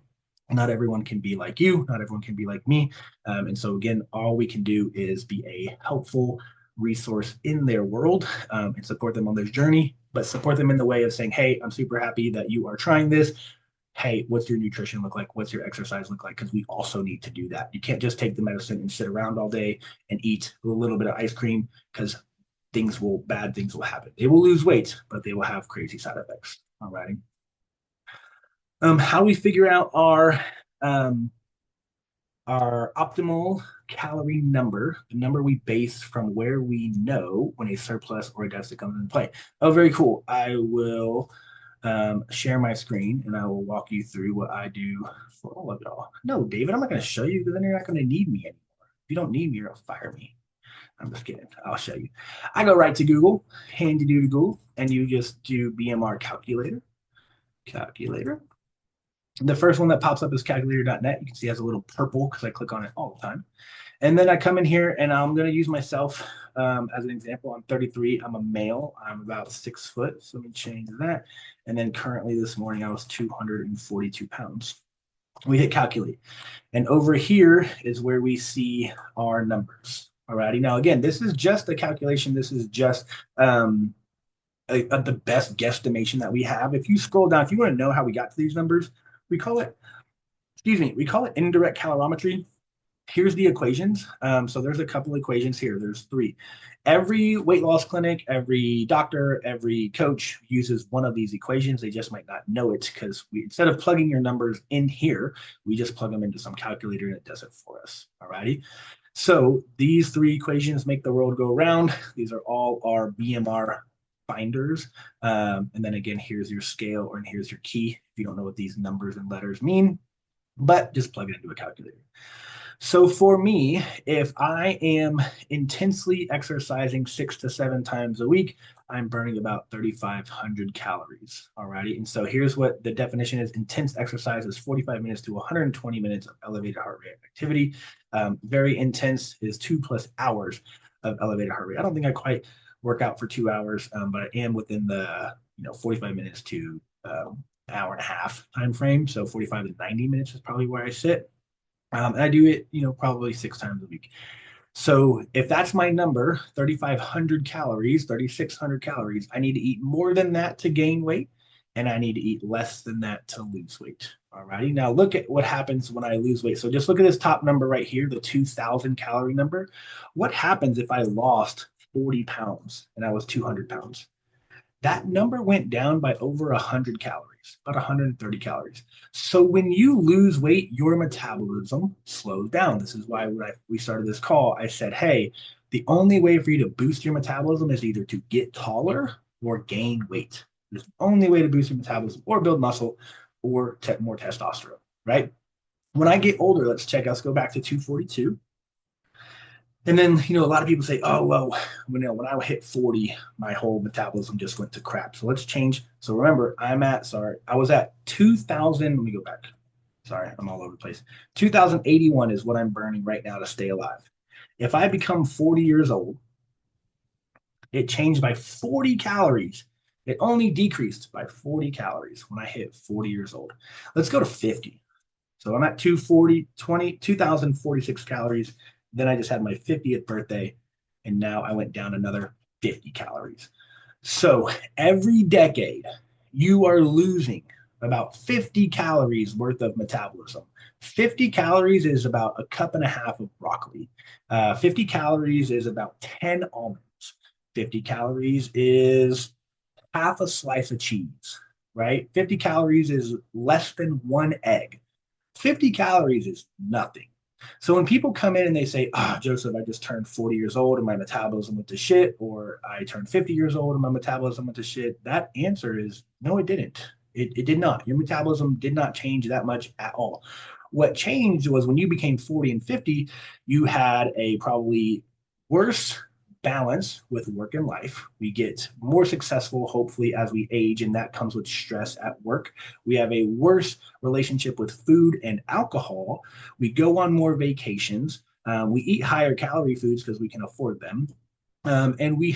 [SPEAKER 1] Not everyone can be like you. Not everyone can be like me. And so, again, all we can do is be a helpful resource in their world and support them on their journey, but support them in the way of saying, hey, I'm super happy that you are trying this. Hey, what's your nutrition look like? What's your exercise look like? Because we also need to do that. You can't just take the medicine and sit around all day and eat a little bit of ice cream because bad things will happen. They will lose weight, but they will have crazy side effects. All righty. How we figure out um, our optimal calorie number, the number we base from where we know when a surplus or a deficit comes into play. Oh, very cool. I will share my screen and I will walk you through what I do for all of it all. No, David, I'm not going to show you because then you're not going to need me anymore. If you don't need me, you'll fire me. I'm just kidding. I'll show you. I go right to Google, handy do to Google, and you just do BMR calculator. Calculator. The first one that pops up is calculator.net. You can see it has a little purple because I click on it all the time. And then I come in here and I'm going to use myself as an example. I'm 33. I'm a male. I'm about 6 foot. So let me change that. And then currently this morning I was 242 pounds. We hit calculate. And over here is where we see our numbers. Alrighty. Now, again, this is just a calculation. This is just the best guesstimation that we have. If you scroll down, if you want to know how we got to these numbers, we call it, excuse me, we call it indirect calorimetry. Here's the equations. So there's a couple equations here. There's three. Every weight loss clinic, every doctor, every coach uses one of these equations. They just might not know it because instead of plugging your numbers in here, we just plug them into some calculator and it does it for us. All righty. So these three equations make the world go round. These are all our BMR binders. And then again, here's your scale and here's your key. If you don't know what these numbers and letters mean, but just plug it into a calculator. So for me, if I am intensely exercising 6 to 7 times a week, I'm burning about 3,500 calories. Alrighty. And so here's what the definition is. Intense exercise is 45 minutes to 120 minutes of elevated heart rate activity. Very intense is 2+ hours of elevated heart rate. I don't think I quite work out for 2 hours, but I am within the 45 minutes to hour and a half time frame. So 45 to 90 minutes is probably where I sit. And I do it, probably 6 times a week. So if that's my number, 3,500 calories, 3,600 calories, I need to eat more than that to gain weight, and I need to eat less than that to lose weight. All righty. Now look at what happens when I lose weight. So just look at this top number right here, the 2,000 calorie number. What happens if I lost 40 pounds and I was 200 pounds? That number went down by over 100 calories, about 130 calories. So when you lose weight, your metabolism slows down. This is why when we started this call, I said, hey, the only way for you to boost your metabolism is either to get taller or gain weight. It's the only way to boost your metabolism or build muscle or more testosterone, right? When I get older, let's go back to 242. And then, a lot of people say, oh, well, when I hit 40, my whole metabolism just went to crap. So let's change. So remember, I was at 2000. Let me go back. Sorry, I'm all over the place. 2081 is what I'm burning right now to stay alive. If I become 40 years old, it changed by 40 calories. It only decreased by 40 calories when I hit 40 years old. Let's go to 50. So I'm at 2,046 calories. Then I just had my 50th birthday, and now I went down another 50 calories. So every decade, you are losing about 50 calories worth of metabolism. 50 calories is about a cup and a half of broccoli. 50 calories is about 10 almonds. 50 calories is half a slice of cheese, right? 50 calories is less than one egg. 50 calories is nothing. So when people come in and they say, oh, Joseph, I just turned 40 years old and my metabolism went to shit, or I turned 50 years old and my metabolism went to shit, that answer is no, it didn't. It did not. Your metabolism did not change that much at all. What changed was when you became 40 and 50, you had a probably worse balance with work and life. We get more successful, hopefully, as we age, and that comes with stress at work. We have a worse relationship with food and alcohol. We go on more vacations. We eat higher calorie foods because we can afford them. And we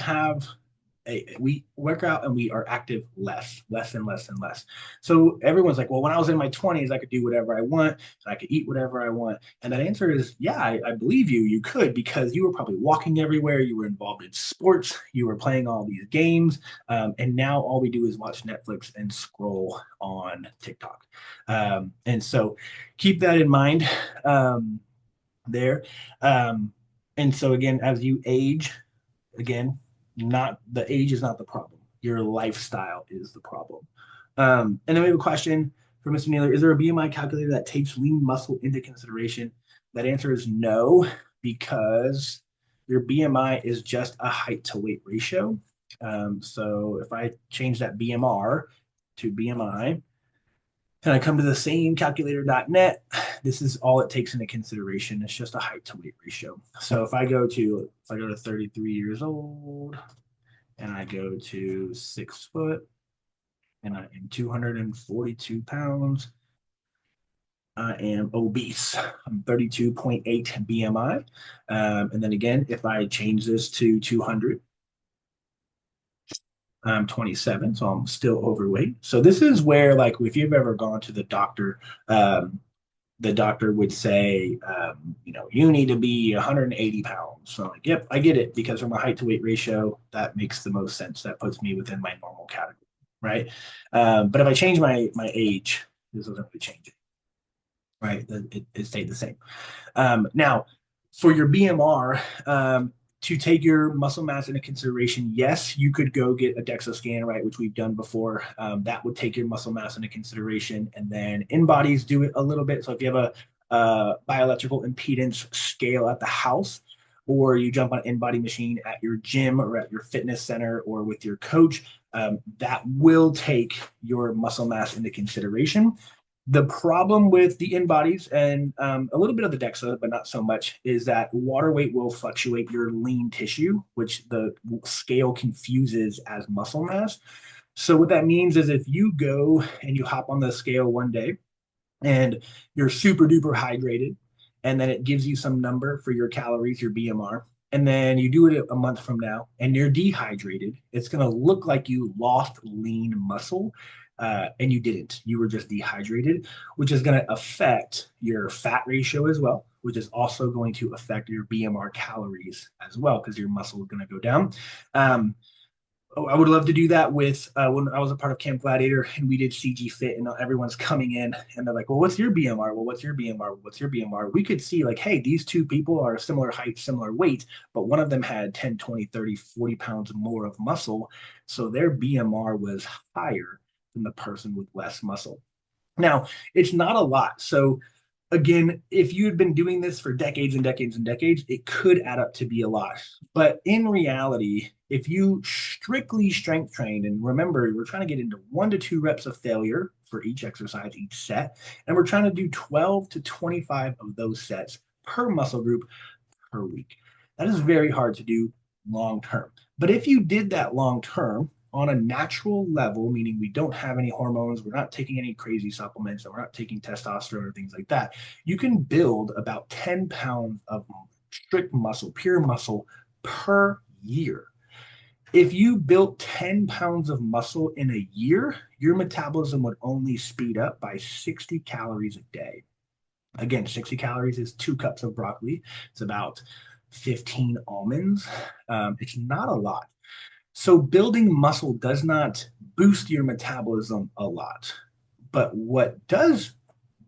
[SPEAKER 1] work out and we are active less and less and less. So everyone's like, well, when I was in my 20s, I could do whatever I want. I could eat whatever I want. And that answer is, yeah, I believe you. You could because you were probably walking everywhere. You were involved in sports. You were playing all these games. And now all we do is watch Netflix and scroll on TikTok. And so keep that in mind there. Um, and so again, as you age, again, not the age is not the problem. Your lifestyle is the problem. And then we have a question for Mr. Naylor. Is there a BMI calculator that takes lean muscle into consideration? That answer is no, because your BMI is just a height to weight ratio. So if I change that BMR to BMI, and I come to the same calculator.net, this is all it takes into consideration. It's just a height to weight ratio. So if I go to 33 years old and I go to 6 foot and I am 242 pounds, I am obese. I'm 32.8 BMI. And then again, if I change this to 200, I'm 27, so I'm still overweight. So this is where, like, if you've ever gone to the doctor would say, you need to be 180 pounds. So I'm like, yep, I get it because from a height to weight ratio, that makes the most sense. That puts me within my normal category, right? But if I change my age, this doesn't really change it, right? It stayed the same. Now, for your BMR, to take your muscle mass into consideration, yes, you could go get a DEXA scan, right, which we've done before. That would take your muscle mass into consideration. And then InBodies do it a little bit. So if you have a bioelectrical impedance scale at the house, or you jump on an InBody machine at your gym or at your fitness center or with your coach, that will take your muscle mass into consideration. The problem with the InBodies and a little bit of the DEXA, but not so much, is that water weight will fluctuate your lean tissue, which the scale confuses as muscle mass. So what that means is if you go and you hop on the scale one day and you're super duper hydrated, and then it gives you some number for your calories, your BMR, and then you do it a month from now and you're dehydrated, it's going to look like you lost lean muscle, and you didn't. You were just dehydrated, which is going to affect your fat ratio as well, which is also going to affect your BMR calories as well because your muscle is going to go down. I would love to do that with when I was a part of Camp Gladiator and we did CG Fit and everyone's coming in and they're like, well, what's your BMR? Well, what's your BMR? What's your BMR? We could see like, hey, these two people are similar height, similar weight, but one of them had 10, 20, 30, 40 pounds more of muscle. So their BMR was higher than the person with less muscle. Now, it's not a lot. So again, if you had been doing this for decades and decades and decades, it could add up to be a lot. But in reality, If you strictly strength train, and remember, we're trying to get into 1 to 2 reps of failure for each exercise, each set, and we're trying to do 12 to 25 of those sets per muscle group per week. That is very hard to do long term. But if you did that long term on a natural level, meaning we don't have any hormones, we're not taking any crazy supplements, and we're not taking testosterone or things like that, you can build about 10 pounds of strict muscle, pure muscle per year. If you built 10 pounds of muscle in a year, your metabolism would only speed up by 60 calories a day. Again, 60 calories is 2 cups of broccoli. It's about 15 almonds. It's not a lot. So building muscle does not boost your metabolism a lot. But what does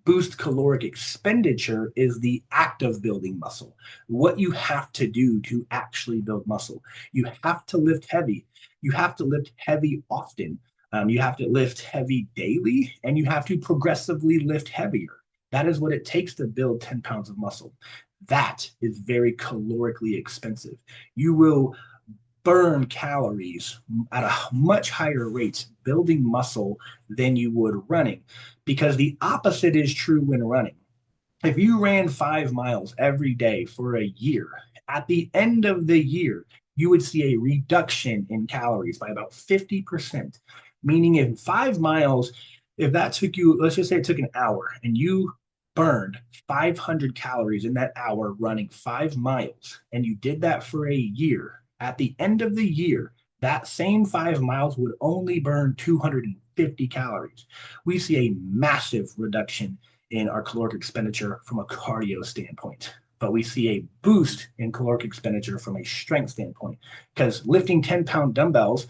[SPEAKER 1] boost caloric expenditure is the act of building muscle. What you have to do to actually build muscle. You have to lift heavy. You have to lift heavy often. You have to lift heavy daily, and you have to progressively lift heavier. That is what it takes to build 10 pounds of muscle. That is very calorically expensive. You will burn calories at a much higher rate building muscle than you would running, because the opposite is true when running. If you ran 5 miles every day for a year, at the end of the year, you would see a reduction in calories by about 50%. Meaning, in 5 miles, if that took you, let's just say it took an hour and you burned 500 calories in that hour running 5 miles, and you did that for a year, at the end of the year, that same 5 miles would only burn 250 calories. We see a massive reduction in our caloric expenditure from a cardio standpoint, but we see a boost in caloric expenditure from a strength standpoint, because lifting 10-pound dumbbells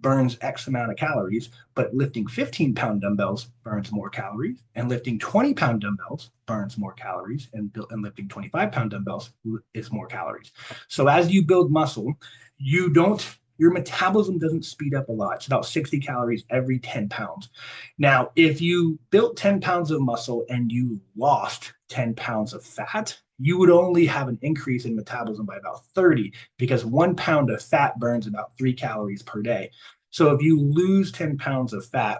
[SPEAKER 1] burns X amount of calories, but lifting 15-pound dumbbells burns more calories, and lifting 20-pound dumbbells burns more calories, and lifting 25-pound dumbbells is more calories. So as you build muscle, you don't your metabolism doesn't speed up a lot. It's about 60 calories every 10 pounds. Now, if you built 10 pounds of muscle and you lost 10 pounds of fat, you would only have an increase in metabolism by about 30, because 1 pound of fat burns about 3 calories per day. So if you lose 10 pounds of fat,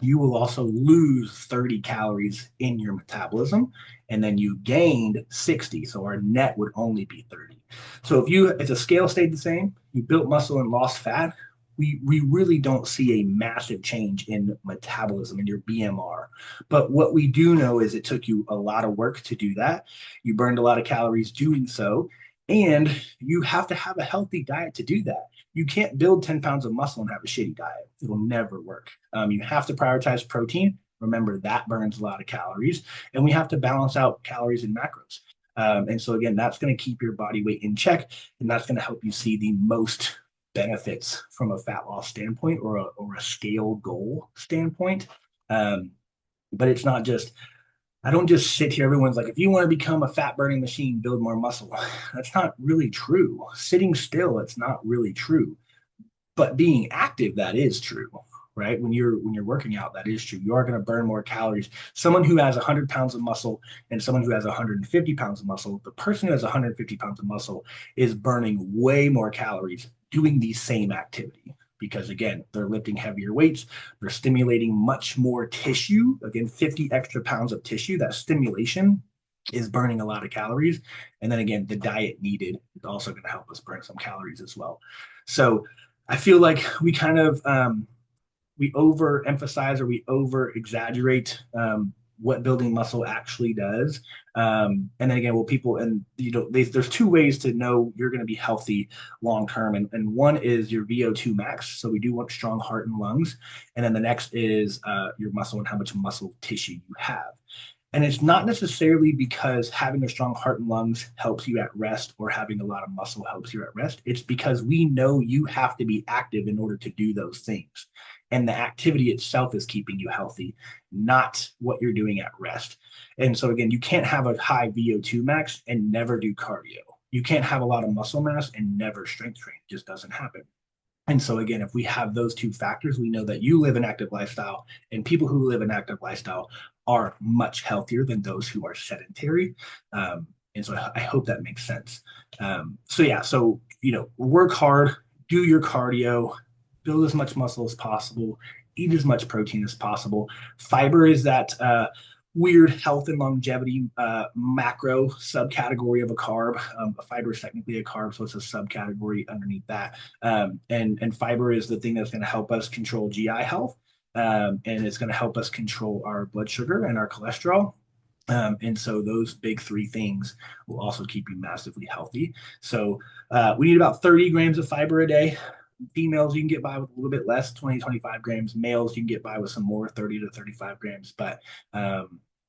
[SPEAKER 1] you will also lose 30 calories in your metabolism, and then you gained 60. So our net would only be 30. So if the scale stayed the same, you built muscle and lost fat, we really don't see a massive change in metabolism in your BMR. But what we do know is it took you a lot of work to do that. You burned a lot of calories doing so, and you have to have a healthy diet to do that. You can't build 10 pounds of muscle and have a shitty diet. It'll never work. You have to prioritize protein. Remember, that burns a lot of calories, and we have to balance out calories and macros. And so, again, that's going to keep your body weight in check, and that's going to help you see the most benefits from a fat loss standpoint, or a scale goal standpoint. Um, but it's not just, I don't just sit here. Everyone's like, if you want to become a fat burning machine, build more muscle. That's not really true. Sitting still, it's not really true. But being active, that is true, right? When you're working out, that is true. You are going to burn more calories. Someone who has 100 pounds of muscle and someone who has 150 pounds of muscle, the person who has 150 pounds of muscle is burning way more calories doing the same activity, because again, they're lifting heavier weights, they're stimulating much more tissue. Again, 50 extra pounds of tissue. That stimulation is burning a lot of calories. And then again, the diet needed is also going to help us burn some calories as well. So I feel like we kind of we overemphasize, or we over exaggerate what building muscle actually does. And then again, well, people, and there's 2 ways to know you're going to be healthy long term, and one is your VO2 max. So we do want strong heart and lungs, and then the next is your muscle and how much muscle tissue you have. And it's not necessarily because having a strong heart and lungs helps you at rest, or having a lot of muscle helps you at rest. It's because we know you have to be active in order to do those things. And the activity itself is keeping you healthy, not what you're doing at rest. And so, again, you can't have a high VO2 max and never do cardio. You can't have a lot of muscle mass and never strength train. It just doesn't happen. And so, again, if we have those 2 factors, we know that you live an active lifestyle, and people who live an active lifestyle are much healthier than those who are sedentary. And so I hope that makes sense. So yeah, so work hard, do your cardio, build as much muscle as possible, eat as much protein as possible. Fiber is that weird health and longevity macro subcategory of a carb. A fiber is technically a carb, so it's a subcategory underneath that. And fiber is the thing that's going to help us control GI health, and it's going to help us control our blood sugar and our cholesterol. And so those big three things will also keep you massively healthy. So we need about 30 grams of fiber a day. Females, you can get by with a little bit less, 20, 25 grams. Males, you can get by with some more, 30 to 35 grams. But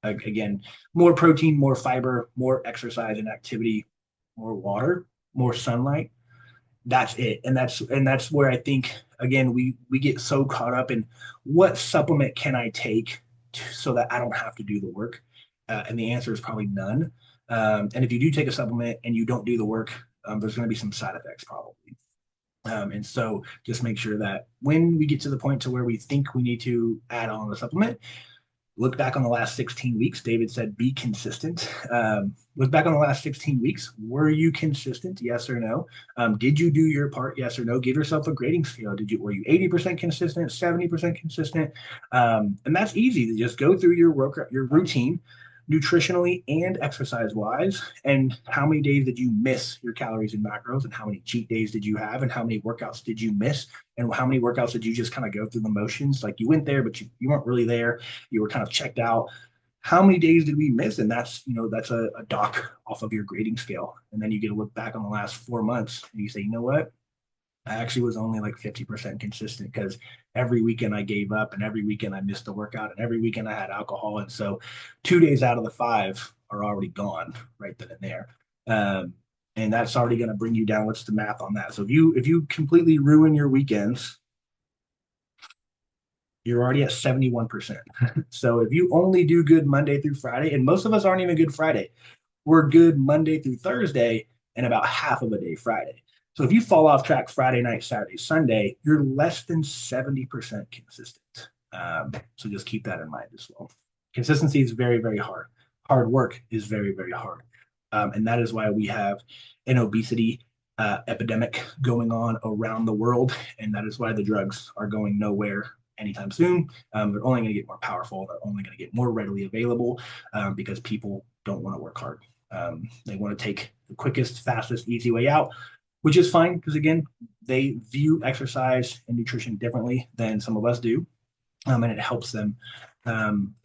[SPEAKER 1] again, more protein, more fiber, more exercise and activity, more water, more sunlight. That's it. And that's where I think again we get so caught up in what supplement can I take so that I don't have to do the work. And the answer is probably none. And if you do take a supplement and you don't do the work, there's going to be some side effects probably. And so just make sure that when we get to the point to where we think we need to add on a supplement, look back on the last 16 weeks. David said, be consistent. Look back on the last 16 weeks. Were you consistent? Yes or no? Did you do your part? Yes or no? Give yourself a grading scale. Were you 80% consistent, 70% consistent? And that's easy to just go through your routine nutritionally and exercise wise, and how many days did you miss your calories and macros, and how many cheat days did you have, and how many workouts did you miss, and how many workouts did you just kind of go through the motions, like you went there but you weren't really there, you were kind of checked out. How many days did we miss? And that's a doc off of your grading scale. And then you get to look back on the last 4 months and you say, you know what, I actually was only like 50% consistent because every weekend I gave up, and every weekend I missed the workout, and every weekend I had alcohol. And so 2 days out of the five are already gone right then and there. Um, and that's already going to bring you down. What's the math on that? So if you completely ruin your weekends, you're already at 71%. So if you only do good Monday through Friday, and most of us aren't even good Friday, we're good Monday through Thursday and about half of a day Friday. So if you fall off track Friday night, Saturday, Sunday, you're less than 70% consistent. So just keep that in mind as well. Consistency is very, very hard. Hard work is very, very hard. And that is why we have an obesity epidemic going on around the world. And that is why the drugs are going nowhere anytime soon. They're only going to get more powerful. They're only going to get more readily available because people don't want to work hard. They want to take the quickest, fastest, easy way out, which is fine because, again, they view exercise and nutrition differently than some of us do. And it helps them,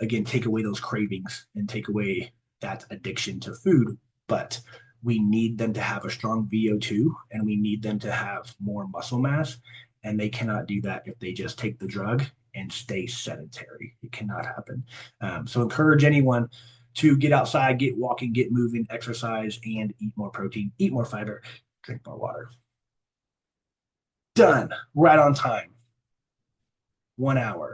[SPEAKER 1] again, take away those cravings and take away that addiction to food. But we need them to have a strong VO2, and we need them to have more muscle mass. And they cannot do that if they just take the drug and stay sedentary. It cannot happen. So encourage anyone to get outside, get walking, get moving, exercise, and eat more protein, eat more fiber, drink more water. Done. Right on time. 1 hour.